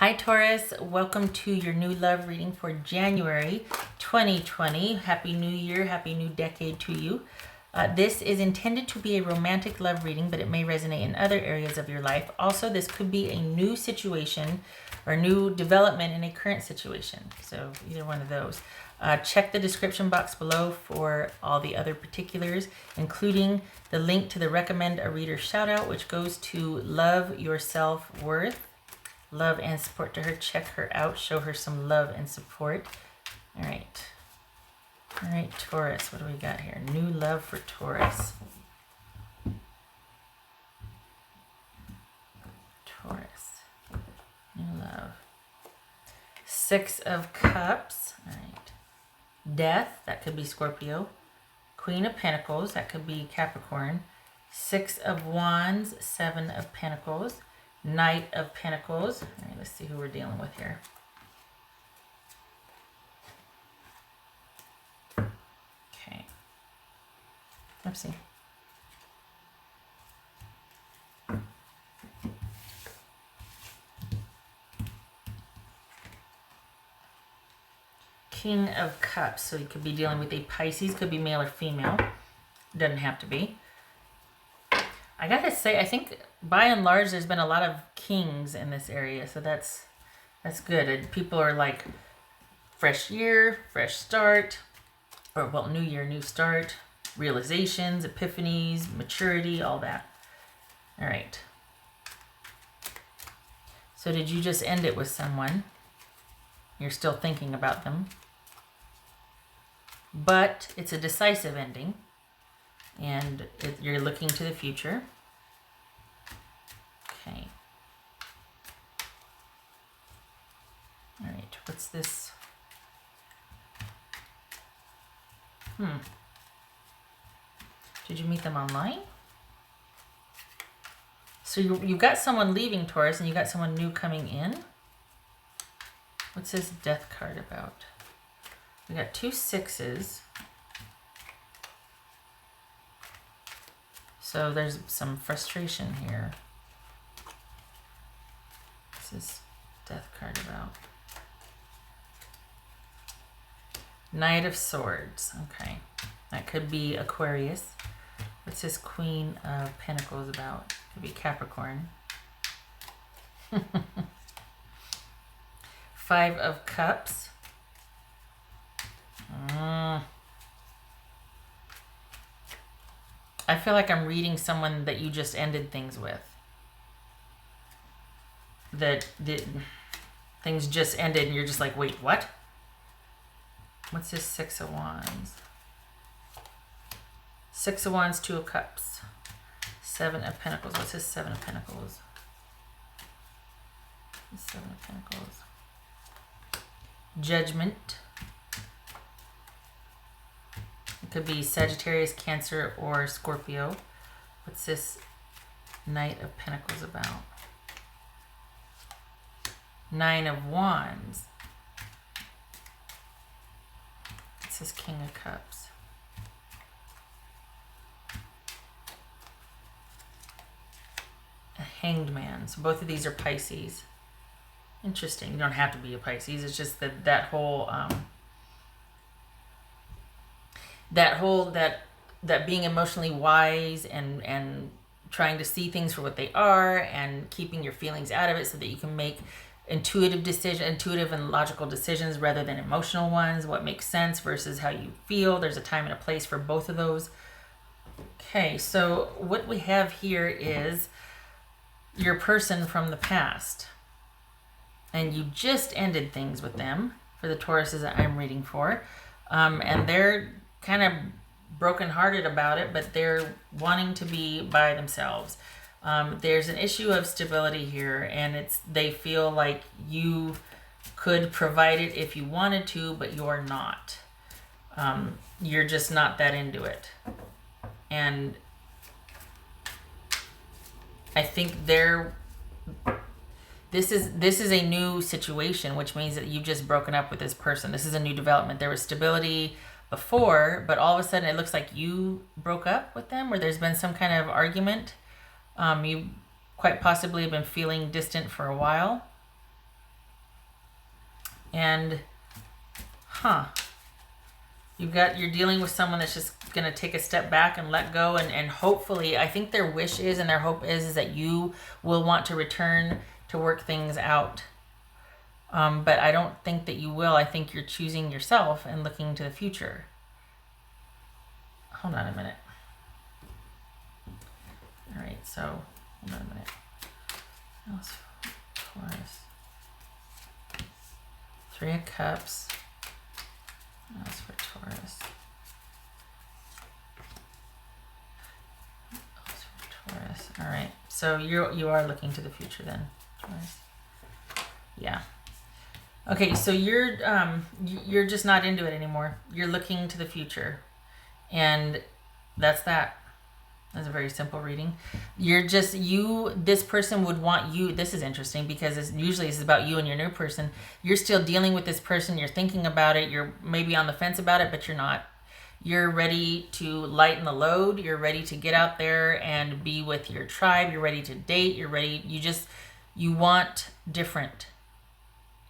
Hi Taurus, welcome to your new love reading for January 2020. Happy New Year, happy new decade to you. This is intended to be a romantic love reading, but it may resonate in other areas of your life. Also, this could be a new situation or new development in a current situation. So either one of those. Check the description box below for all the other particulars, including the link to the Recommend a Reader shout out, which goes to Love Your Self-Worth. Love and support to her. Check her out. Show her some love and support. All right. All right, Taurus. What do we got here? New love for Taurus. Taurus. New love. Six of Cups. All right. Death. That could be Scorpio. Queen of Pentacles. That could be Capricorn. Six of Wands. Seven of Pentacles. Knight of Pentacles. All right, let's see who we're dealing with here. Okay. Let's see. King of Cups. So you could be dealing with a Pisces. Could be male or female. Doesn't have to be. I gotta say, I think by and large there's been a lot of kings in this area, so that's good. And people are like, fresh year, fresh start, or well, new year, new start, realizations, epiphanies, maturity, all that. All right. So did you just end it with someone? You're still thinking about them, but it's a decisive ending. And you're looking to the future. Okay. All right. What's this? Did you meet them online? So you got someone leaving, Taurus, and you got someone new coming in. What's this death card about? We got two sixes. So there's some frustration here. What's this death card about? Knight of Swords. Okay. That could be Aquarius. What's this Queen of Pentacles about? Could be Capricorn. Five of Cups. I feel like I'm reading someone that you just ended things with. That things just ended and you're just like, wait, what? What's this Six of Wands? Six of Wands, Two of Cups. Seven of Pentacles. What's this Seven of Pentacles? Seven of Pentacles. Judgment. It could be Sagittarius, Cancer, or Scorpio. What's this Knight of Pentacles about? Nine of Wands. What's this King of Cups? A Hanged Man. So both of these are Pisces. Interesting. You don't have to be a Pisces. It's just that whole... that being emotionally wise and trying to see things for what they are and keeping your feelings out of it so that you can make intuitive and logical decisions rather than emotional ones, what makes sense versus how you feel. There's a time and a place for both of those. Okay, so what we have here is your person from the past. And you just ended things with them for the Tauruses that I'm reading for. And they're kind of brokenhearted about it, but they're wanting to be by themselves. There's an issue of stability here, and they feel like you could provide it if you wanted to, but you're not. You're just not that into it. And I think this is a new situation, which means that you've just broken up with this person. This is a new development. There was stability before, but all of a sudden it looks like you broke up with them, or there's been some kind of argument. You quite possibly have been feeling distant for a while. And, you're dealing with someone that's just going to take a step back and let go. And hopefully, I think their wish is and their hope is that you will want to return to work things out. But I don't think that you will. I think you're choosing yourself and looking to the future. Hold on a minute. All right, so hold on a minute. Else Taurus. 3 of Cups. Else for Taurus. Else for Taurus. All right, so you are looking to the future then, Taurus. Yeah. Okay, so you're just not into it anymore. You're looking to the future, and that's that. That's a very simple reading. This person would want you. This is interesting because usually this is about you and your new person. You're still dealing with this person. You're thinking about it. You're maybe on the fence about it, but you're not. You're ready to lighten the load. You're ready to get out there and be with your tribe. You're ready to date. You're ready. You want different.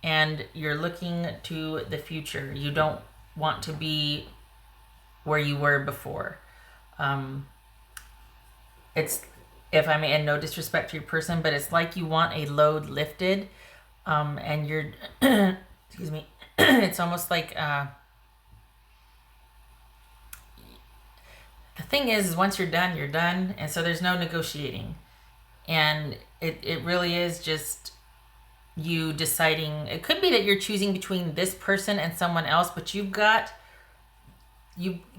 And you're looking to the future. You don't want to be where you were before. It's, if I may, and no disrespect to your person, but it's like you want a load lifted, and you're, excuse me, it's almost like, the thing is once you're done, and so there's no negotiating. And it really is just you deciding. It could be that you're choosing between this person and someone else, but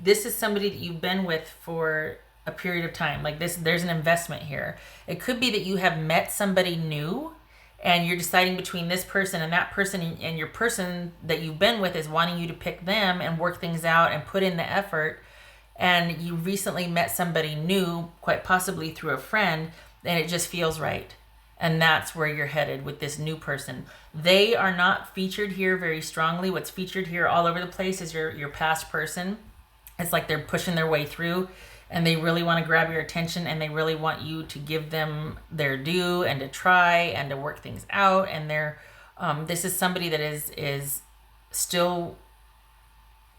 this is somebody that you've been with for a period of time. Like this, there's an investment here. It could be that you have met somebody new and you're deciding between this person and that person, and your person that you've been with is wanting you to pick them and work things out and put in the effort. And you recently met somebody new, quite possibly through a friend, and it just feels right. And that's where you're headed with this new person. They are not featured here very strongly. What's featured here all over the place is your past person. It's like they're pushing their way through, and they really want to grab your attention, and they really want you to give them their due and to try and to work things out. And this is somebody that is still,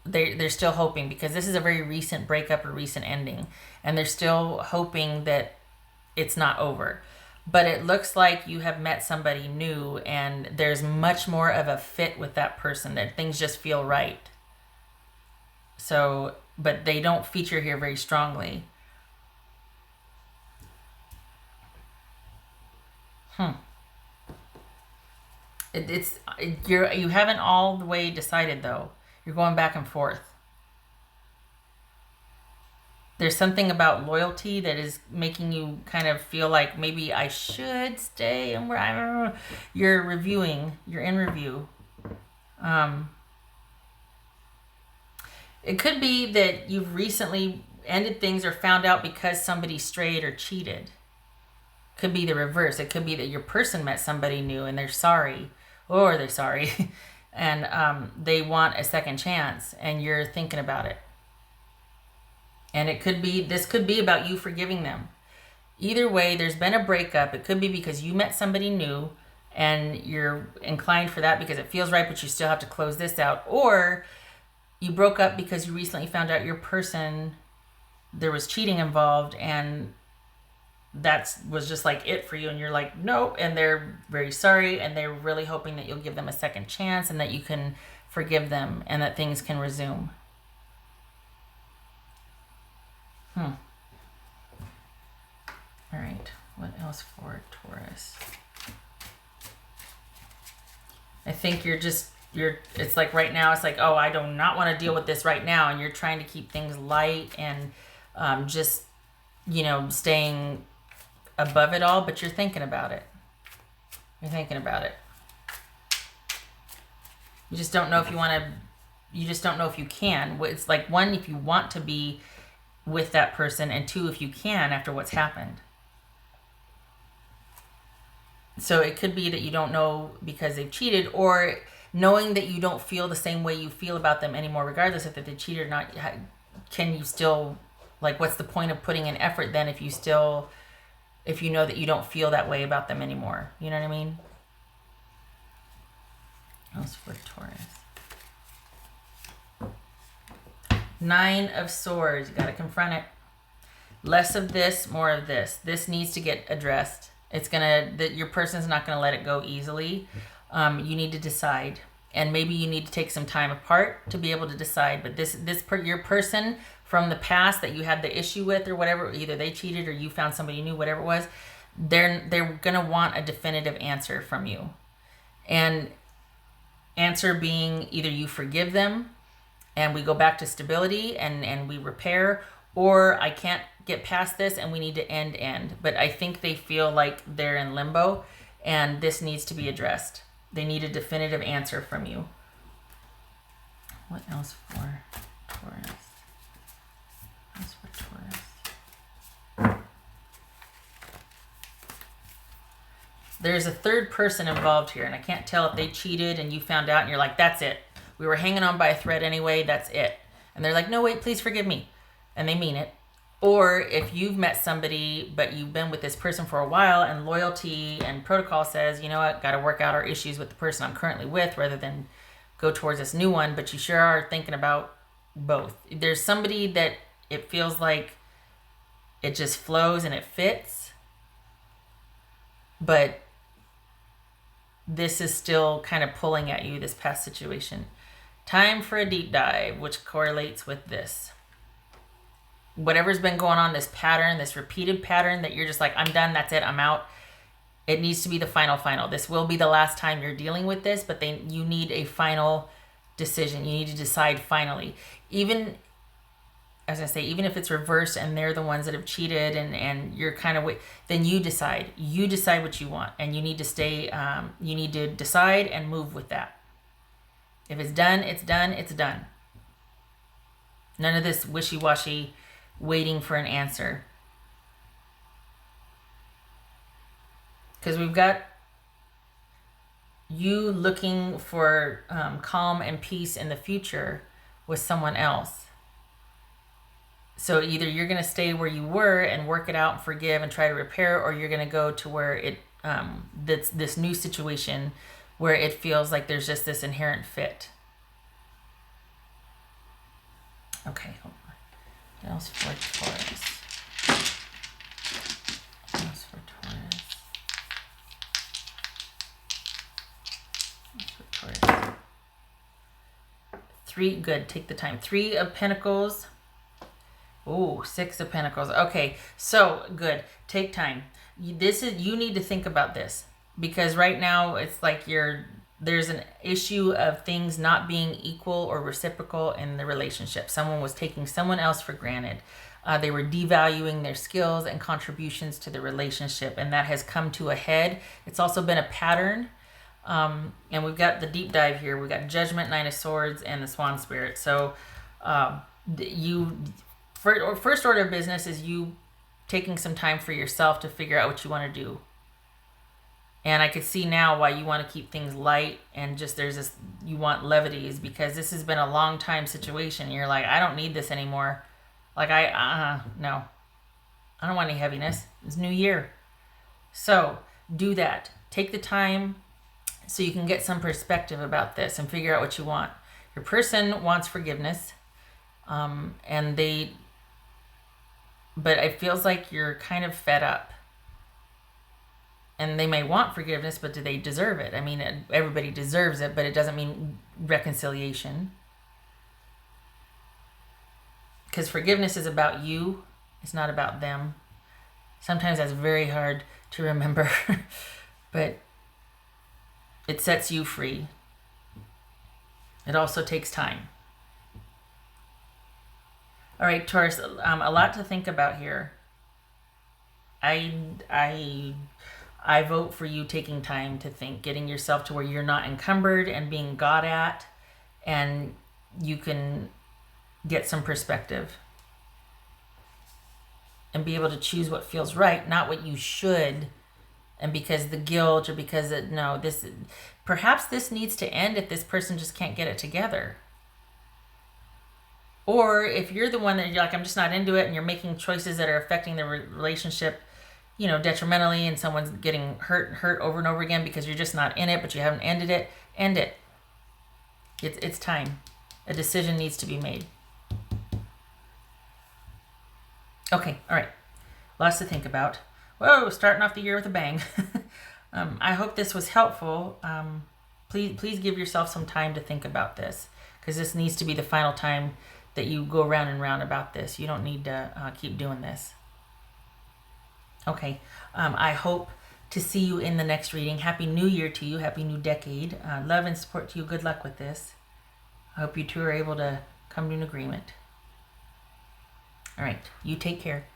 they're still hoping, because this is a very recent breakup or recent ending, and they're still hoping that it's not over. But it looks like you have met somebody new, and there's much more of a fit with that person, that things just feel right. So, but they don't feature here very strongly. You haven't all the way decided though. You're going back and forth. There's something about loyalty that is making you kind of feel like maybe I should stay, and I don't know. You're in review. It could be that you've recently ended things or found out because somebody strayed or cheated. Could be the reverse. It could be that your person met somebody new and they're sorry, and they want a second chance, and you're thinking about it. And this could be about you forgiving them. Either way, there's been a breakup. It could be because you met somebody new and you're inclined for that because it feels right, but you still have to close this out. Or you broke up because you recently found out your person, there was cheating involved, and that was just like it for you, and you're like, nope, and they're very sorry, and they're really hoping that you'll give them a second chance and that you can forgive them and that things can resume. All right, what else for Taurus? I think it's like right now, it's like, oh, I do not want to deal with this right now, and you're trying to keep things light and just, staying above it all, but you're thinking about it. You just don't know if you want to, you just don't know if you can. It's like, one, if you want to be with that person, and two, if you can after what's happened. So it could be that you don't know because they've cheated, or knowing that you don't feel the same way you feel about them anymore, regardless if they cheated or not. Can you still, like, what's the point of putting in effort then if you know that you don't feel that way about them anymore? You know what I mean? What else for Taurus? 9 of Swords. You got to confront it. Less of this, more of this. This needs to get addressed. It's your person's not gonna let it go easily. You need to decide, and maybe you need to take some time apart to be able to decide. But your person from the past that you had the issue with, or whatever, either they cheated or you found somebody new, whatever it was, they're gonna want a definitive answer from you, and answer being either you forgive them, and we go back to stability and we repair, or I can't get past this and we need to end. But I think they feel like they're in limbo and this needs to be addressed. They need a definitive answer from you. What else for Taurus? What else for Taurus? There's a third person involved here, and I can't tell if they cheated and you found out and you're like, that's it. We were hanging on by a thread anyway, that's it. And they're like, no, wait, please forgive me. And they mean it. Or if you've met somebody, but you've been with this person for a while and loyalty and protocol says, you know what, got to work out our issues with the person I'm currently with rather than go towards this new one, but you sure are thinking about both. There's somebody that it feels like it just flows and it fits, but this is still kind of pulling at you, this past situation. Time for a deep dive, which correlates with this. Whatever's been going on, this pattern, this repeated pattern that you're just like, I'm done, that's it, I'm out. It needs to be the final. This will be the last time you're dealing with this, but you need a final decision. You need to decide finally. Even, as I say, even if it's reversed and they're the ones that have cheated and you're kind of, then you decide. You decide what you want, and you need to stay, you need to decide and move with that. If it's done, it's done, it's done. None of this wishy-washy waiting for an answer. Because we've got you looking for calm and peace in the future with someone else. So either you're going to stay where you were and work it out and forgive and try to repair, or you're going to go to where this new situation where it feels like there's just this inherent fit. Okay, hold on. What else for Taurus? What else for Taurus? What else for Taurus? 3, good, take the time. 3 of Pentacles. Oh, 6 of Pentacles. Okay, so good. Take time. You need to think about this, because right now it's like there's an issue of things not being equal or reciprocal in the relationship. Someone was taking someone else for granted. They were devaluing their skills and contributions to the relationship, and that has come to a head. It's also been a pattern. And we've got the deep dive here. We've got Judgment, 9 of Swords, and the Swan Spirit. So first order of business is you taking some time for yourself to figure out what you want to do. And I could see now why you want to keep things light and just you want levity, is because this has been a long time situation. You're like, I don't need this anymore. Like no, I don't want any heaviness. It's New Year. So do that. Take the time so you can get some perspective about this and figure out what you want. Your person wants forgiveness. But it feels like you're kind of fed up. And they may want forgiveness, but do they deserve it? I mean, everybody deserves it, but it doesn't mean reconciliation. Because forgiveness is about you. It's not about them. Sometimes that's very hard to remember, but it sets you free. It also takes time. All right, Taurus, a lot to think about here. I vote for you taking time to think, getting yourself to where you're not encumbered and being got at, and you can get some perspective and be able to choose what feels right, not what you should, and because the guilt or because perhaps this needs to end if this person just can't get it together. Or if you're the one that you're like, I'm just not into it, and you're making choices that are affecting the relationship, detrimentally, and someone's getting hurt over and over again because you're just not in it, but you haven't ended it, end it. It's time. A decision needs to be made. Okay, all right. Lots to think about. Whoa, starting off the year with a bang. I hope this was helpful. Please give yourself some time to think about this, because this needs to be the final time that you go round and round about this. You don't need to keep doing this. Okay, I hope to see you in the next reading. Happy New Year to you. Happy New Decade. Love and support to you. Good luck with this. I hope you two are able to come to an agreement. All right, you take care.